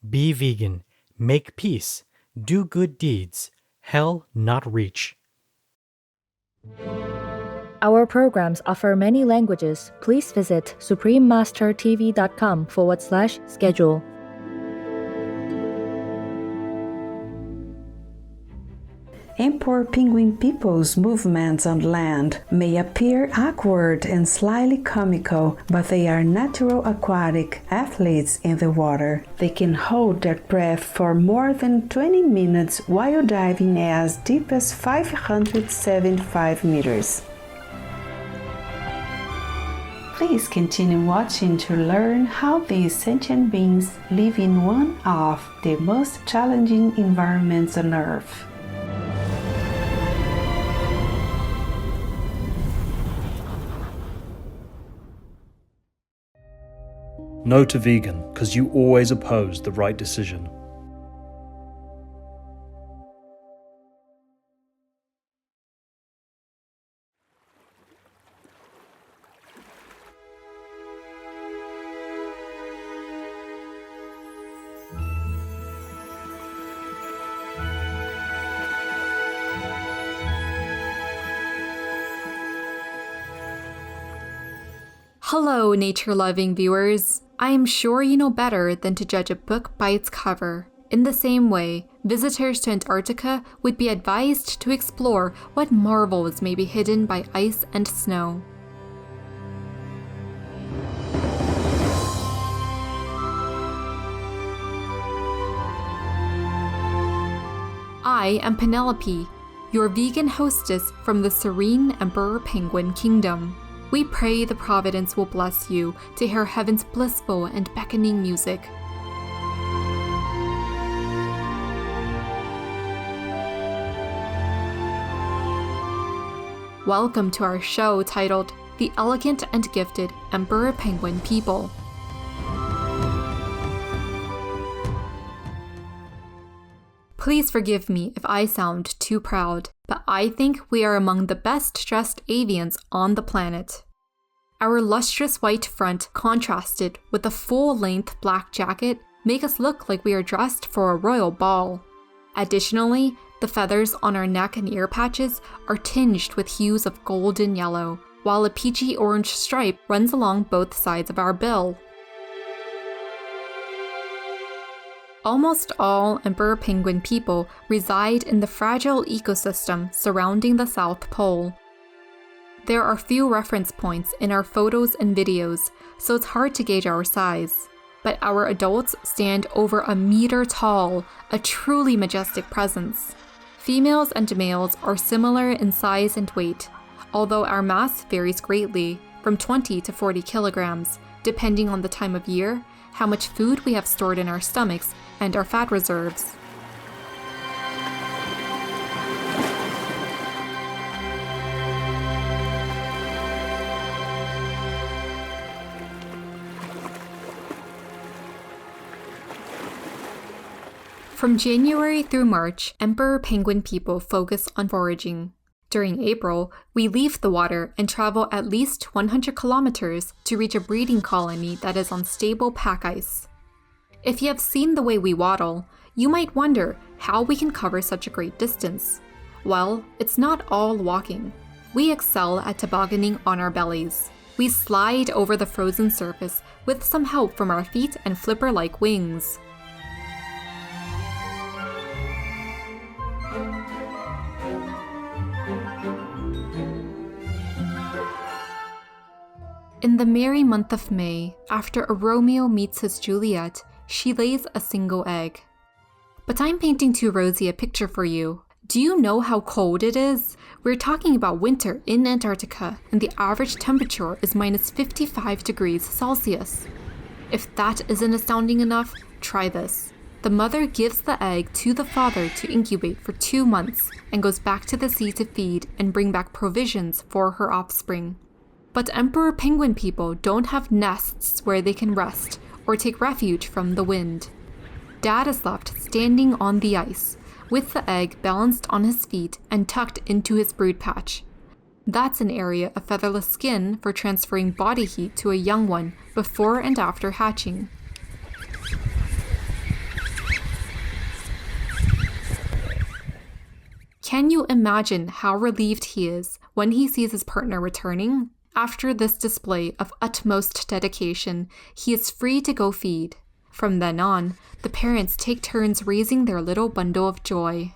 Be vegan. Make peace. Do good deeds. Hell not reach. Our programs offer many languages. Please visit suprememastertv.com/schedule. Emperor penguin people's movements on land may appear awkward and slightly comical, but they are natural aquatic athletes in the water. They can hold their breath for more than 20 minutes while diving as deep as 575 meters. Please continue watching to learn how these sentient beings live in one of the most challenging environments on Earth. No to vegan, because you always oppose the right decision. Hello, nature-loving viewers. I am sure you know better than to judge a book by its cover. In the same way, visitors to Antarctica would be advised to explore what marvels may be hidden by ice and snow. I am Penelope, your vegan hostess from the serene Emperor Penguin Kingdom. We pray the Providence will bless you to hear heaven's blissful and beckoning music. Welcome to our show titled The Elegant and Gifted Emperor Penguin People. Please forgive me if I sound too proud, but I think we are among the best dressed avians on the planet. Our lustrous white front contrasted with a full-length black jacket make us look like we are dressed for a royal ball. Additionally, the feathers on our neck and ear patches are tinged with hues of golden yellow, while a peachy orange stripe runs along both sides of our bill. Almost all emperor penguin people reside in the fragile ecosystem surrounding the South Pole. There are few reference points in our photos and videos, so it's hard to gauge our size. But our adults stand over a meter tall, a truly majestic presence. Females and males are similar in size and weight, although our mass varies greatly, from 20 to 40 kilograms, depending on the time of year, how much food we have stored in our stomachs, and our fat reserves. From January through March, emperor penguin people focus on foraging. During April, we leave the water and travel at least 100 kilometers to reach a breeding colony that is on stable pack ice. If you have seen the way we waddle, you might wonder how we can cover such a great distance. Well, it's not all walking. We excel at tobogganing on our bellies. We slide over the frozen surface with some help from our feet and flipper-like wings. In the merry month of May, after a Romeo meets his Juliet, she lays a single egg. But I'm painting too rosy a picture for you. Do you know how cold it is? We're talking about winter in Antarctica, and the average temperature is minus 55 degrees Celsius. If that isn't astounding enough, try this. The mother gives the egg to the father to incubate for 2 months and goes back to the sea to feed and bring back provisions for her offspring. But emperor penguin people don't have nests where they can rest or take refuge from the wind. Dad is left standing on the ice, with the egg balanced on his feet and tucked into his brood patch. That's an area of featherless skin for transferring body heat to a young one before and after hatching. Can you imagine how relieved he is when he sees his partner returning? After this display of utmost dedication, he is free to go feed. From then on, the parents take turns raising their little bundle of joy.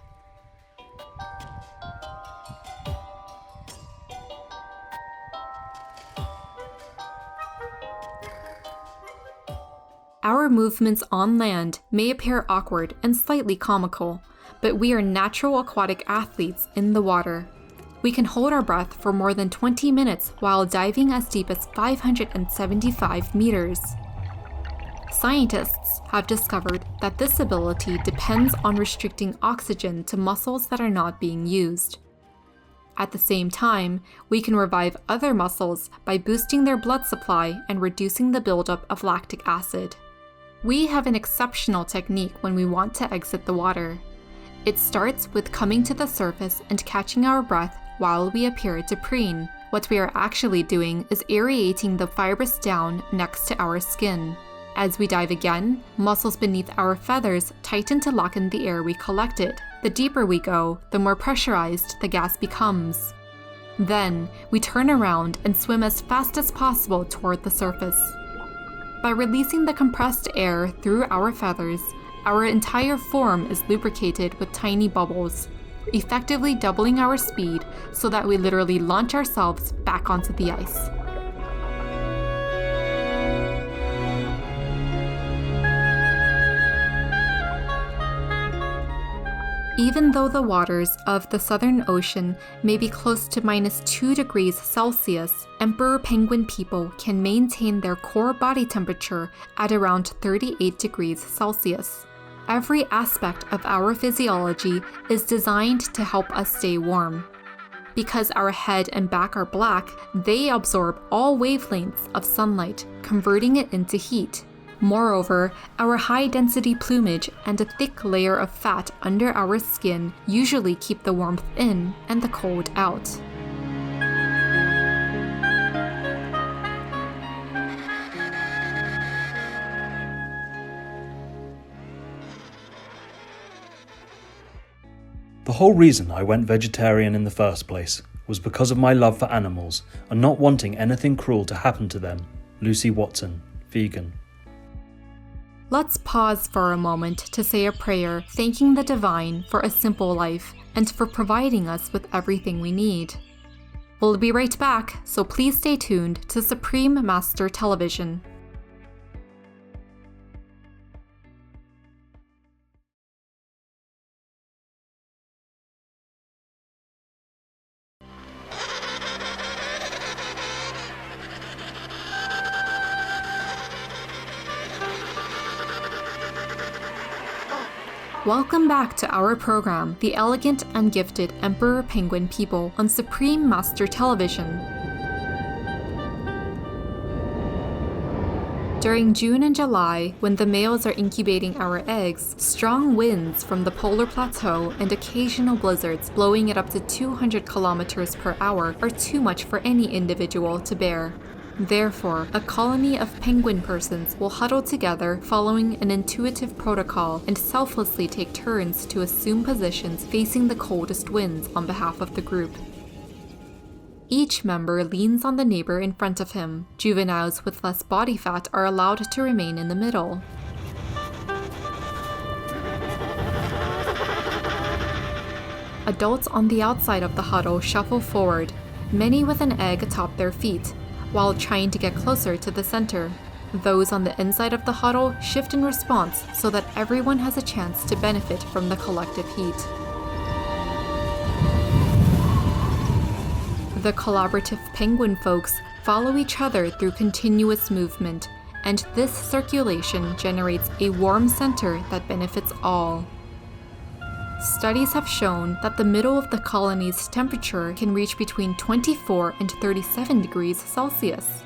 Our movements on land may appear awkward and slightly comical, but we are natural aquatic athletes in the water. We can hold our breath for more than 20 minutes while diving as deep as 575 meters. Scientists have discovered that this ability depends on restricting oxygen to muscles that are not being used. At the same time, we can revive other muscles by boosting their blood supply and reducing the buildup of lactic acid. We have an exceptional technique when we want to exit the water. It starts with coming to the surface and catching our breath while we appear to preen. What we are actually doing is aerating the fibrous down next to our skin. As we dive again, muscles beneath our feathers tighten to lock in the air we collected. The deeper we go, the more pressurized the gas becomes. Then, we turn around and swim as fast as possible toward the surface. By releasing the compressed air through our feathers, our entire form is lubricated with tiny bubbles, effectively doubling our speed so that we literally launch ourselves back onto the ice. Even though the waters of the Southern Ocean may be close to -2 degrees Celsius, emperor penguin people can maintain their core body temperature at around 38 degrees Celsius. Every aspect of our physiology is designed to help us stay warm. Because our head and back are black, they absorb all wavelengths of sunlight, converting it into heat. Moreover, our high-density plumage and a thick layer of fat under our skin usually keep the warmth in and the cold out. The whole reason I went vegetarian in the first place was because of my love for animals and not wanting anything cruel to happen to them. Lucy Watson, vegan. Let's pause for a moment to say a prayer thanking the divine for a simple life and for providing us with everything we need. We'll be right back, so please stay tuned to Supreme Master Television. Welcome back to our program, The Elegant and Gifted Emperor Penguin People on Supreme Master Television. During June and July, when the males are incubating our eggs, strong winds from the polar plateau and occasional blizzards blowing at up to 200 kilometers per hour are too much for any individual to bear. Therefore, a colony of penguin persons will huddle together following an intuitive protocol and selflessly take turns to assume positions facing the coldest winds on behalf of the group. Each member leans on the neighbor in front of him. Juveniles with less body fat are allowed to remain in the middle. Adults on the outside of the huddle shuffle forward, many with an egg atop their feet, while trying to get closer to the center. Those on the inside of the huddle shift in response so that everyone has a chance to benefit from the collective heat. The collaborative penguin folks follow each other through continuous movement, and this circulation generates a warm center that benefits all. Studies have shown that the middle of the colony's temperature can reach between 24 and 37 degrees Celsius.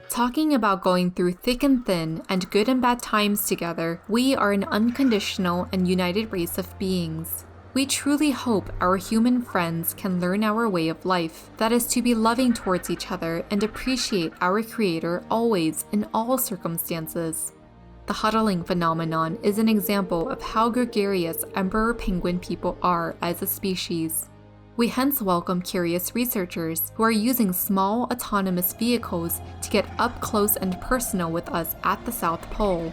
Talking about going through thick and thin and good and bad times together, we are an unconditional and united race of beings. We truly hope our human friends can learn our way of life, that is to be loving towards each other and appreciate our Creator always in all circumstances. The huddling phenomenon is an example of how gregarious emperor penguin people are as a species. We hence welcome curious researchers who are using small autonomous vehicles to get up close and personal with us at the South Pole.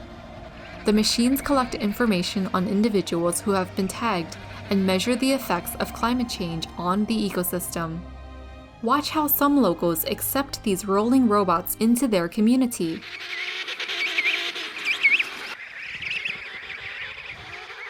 The machines collect information on individuals who have been tagged and measure the effects of climate change on the ecosystem. Watch how some locals accept these rolling robots into their community.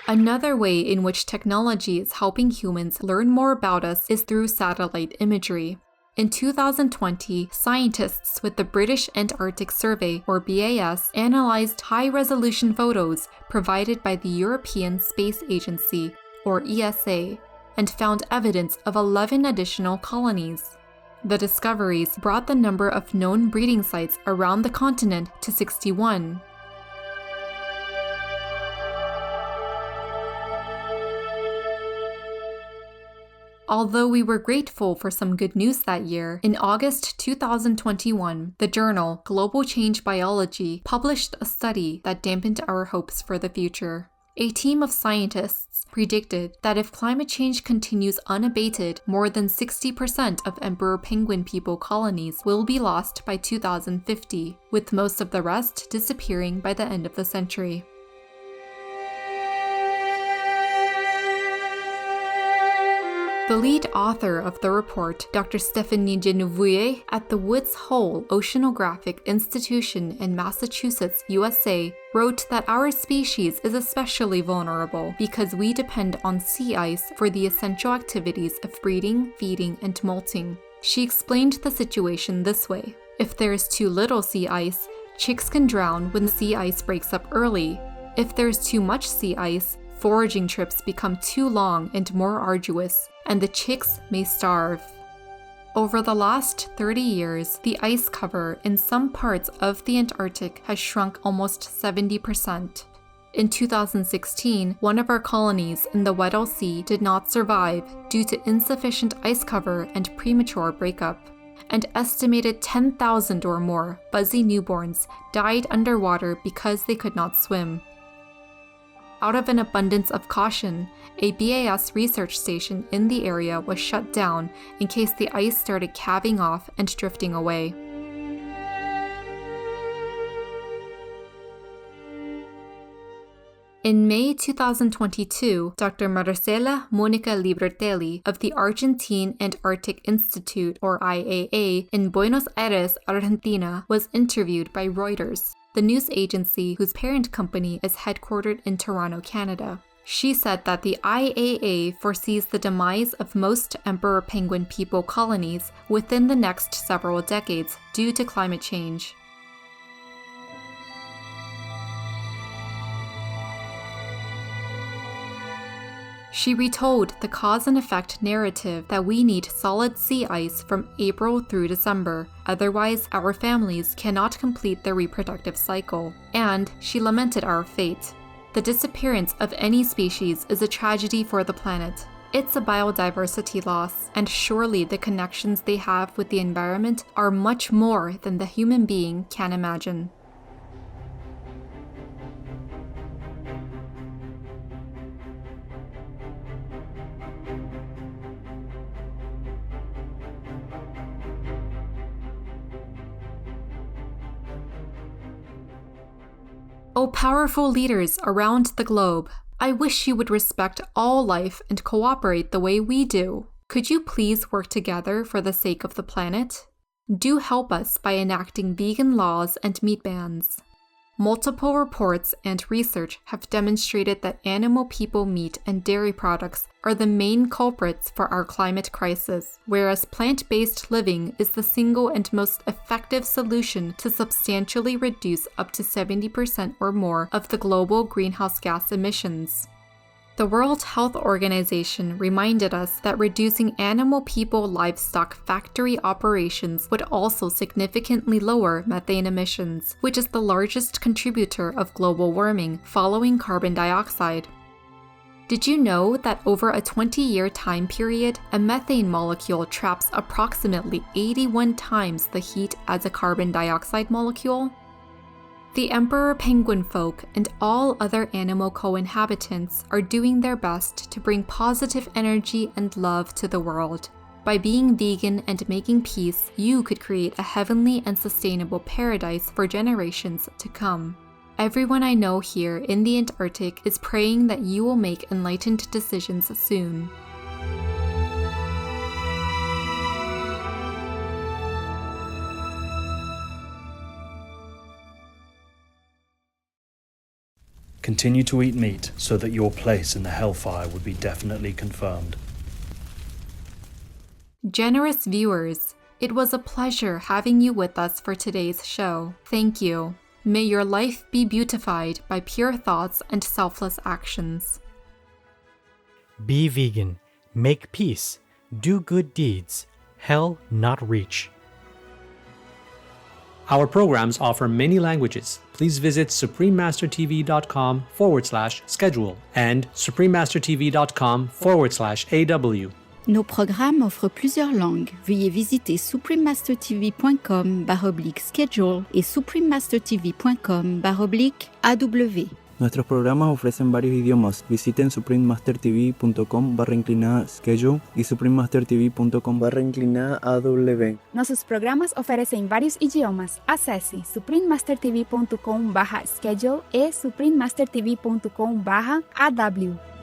Another way in which technology is helping humans learn more about us is through satellite imagery. In 2020, scientists with the British Antarctic Survey, or BAS, analyzed high-resolution photos provided by the European Space Agency, or ESA, and found evidence of 11 additional colonies. The discoveries brought the number of known breeding sites around the continent to 61. Although we were grateful for some good news that year, in August 2021, the journal Global Change Biology published a study that dampened our hopes for the future. A team of scientists predicted that if climate change continues unabated, more than 60% of emperor penguin people colonies will be lost by 2050, with most of the rest disappearing by the end of the century. The lead author of the report, Dr. Stéphanie Genouvier at the Woods Hole Oceanographic Institution in Massachusetts, USA, wrote that our species is especially vulnerable because we depend on sea ice for the essential activities of breeding, feeding, and molting. She explained the situation this way. If there is too little sea ice, chicks can drown when the sea ice breaks up early. If there is too much sea ice, foraging trips become too long and more arduous, and the chicks may starve. Over the last 30 years, the ice cover in some parts of the Antarctic has shrunk almost 70%. In 2016, one of our colonies in the Weddell Sea did not survive due to insufficient ice cover and premature breakup. And estimated 10,000 or more fuzzy newborns died underwater because they could not swim. Out of an abundance of caution, a BAS research station in the area was shut down in case the ice started calving off and drifting away. In May 2022, Dr. Marcela Monica Libertelli of the Argentine Antarctic Institute, or IAA, in Buenos Aires, Argentina, was interviewed by Reuters, the news agency whose parent company is headquartered in Toronto, Canada. She said that the IAA foresees the demise of most emperor penguin people colonies within the next several decades due to climate change. She retold the cause and effect narrative that we need solid sea ice from April through December, otherwise our families cannot complete their reproductive cycle, and she lamented our fate. The disappearance of any species is a tragedy for the planet. It's a biodiversity loss, and surely the connections they have with the environment are much more than the human being can imagine. O powerful leaders around the globe, I wish you would respect all life and cooperate the way we do. Could you please work together for the sake of the planet? Do help us by enacting vegan laws and meat bans. Multiple reports and research have demonstrated that animal people meat and dairy products are the main culprits for our climate crisis, whereas plant-based living is the single and most effective solution to substantially reduce up to 70% or more of the global greenhouse gas emissions. The World Health Organization reminded us that reducing animal people livestock factory operations would also significantly lower methane emissions, which is the largest contributor of global warming, following carbon dioxide. Did you know that over a 20-year time period, a methane molecule traps approximately 81 times the heat as a carbon dioxide molecule? The emperor penguin folk and all other animal co-inhabitants are doing their best to bring positive energy and love to the world. By being vegan and making peace, you could create a heavenly and sustainable paradise for generations to come. Everyone I know here in the Antarctic is praying that you will make enlightened decisions soon. Continue to eat meat so that your place in the hellfire would be definitely confirmed. Generous viewers, it was a pleasure having you with us for today's show. Thank you. May your life be beautified by pure thoughts and selfless actions. Be vegan, make peace, do good deeds, hell not reach. Our programs offer many languages. Please visit suprememastertv.com/schedule and suprememastertv.com/AW. Nos programmes offrent plusieurs langues. Veuillez visiter suprememastertv.com/schedule et suprememastertv.com/AW. Nuestros programas ofrecen varios idiomas. Visiten suprememastertv.com/schedule y suprememastertv.com/AW. Nossos programas oferecem vários idiomas. Acesse suprememastertv.com/schedule e suprememastertv.com/AW.